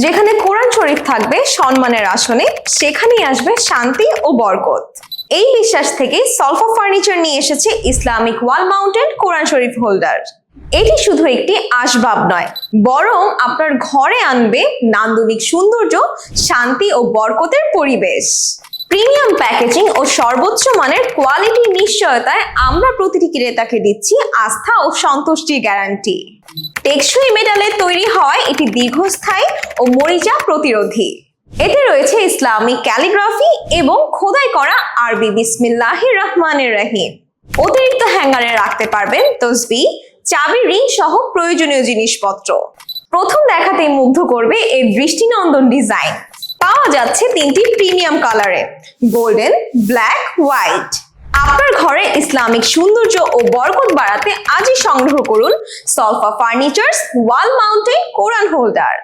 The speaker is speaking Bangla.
যেখানে কোরআন শরীফ থাকবে সম্মানের আসনে, সেখানেই আসবে শান্তি ও বরকত। এই বিশ্বাস থেকে সলফা ফার্নিচার নিয়ে এসেছে ইসলামিক ওয়াল মাউন্টেড কোরআন শরীফ হোল্ডার। এটি শুধু একটি আসবাব নয়, বরং আপনার ঘরে আনবে নান্দনিক সৌন্দর্য, শান্তি ও বরকতের পরিবেশ। প্রিমিয়াম প্যাকেজিং ও সর্বোচ্চ মানের কোয়ালিটির নিশ্চয়তায় আমরা প্রতিটি ক্রেতাকে দিচ্ছি আস্থা ও সন্তুষ্টির গ্যারান্টি। টেকসই মেটালের তৈরি হয় এটি দীর্ঘস্থায়ী ও মরিচা প্রতিরোধী। এতে রয়েছে ইসলামিক ক্যালিগ্রাফি এবং খোদাই করা আরবি বিসমিল্লাহির রহমানির রহিম। অতিরিক্ত হ্যাঙ্গারে রাখতে পারবেন তসবিহ, চাবি, রিং সহ প্রয়োজনীয় জিনিসপত্র। প্রথম দেখাতেই মুগ্ধ করবে এই দৃষ্টিনন্দন ডিজাইন। পাওয়া যাচ্ছে 3টি প্রিমিয়াম কালারে, গোল্ডেন, ব্ল্যাক, হোয়াইট। আপনার ঘরে ইসলামিক সৌন্দর্য ও বরকত বাড়াতে আজই সংগ্রহ করুন সলফা ফার্নিচারস ওয়াল মাউন্টেড কোরআন হোল্ডার।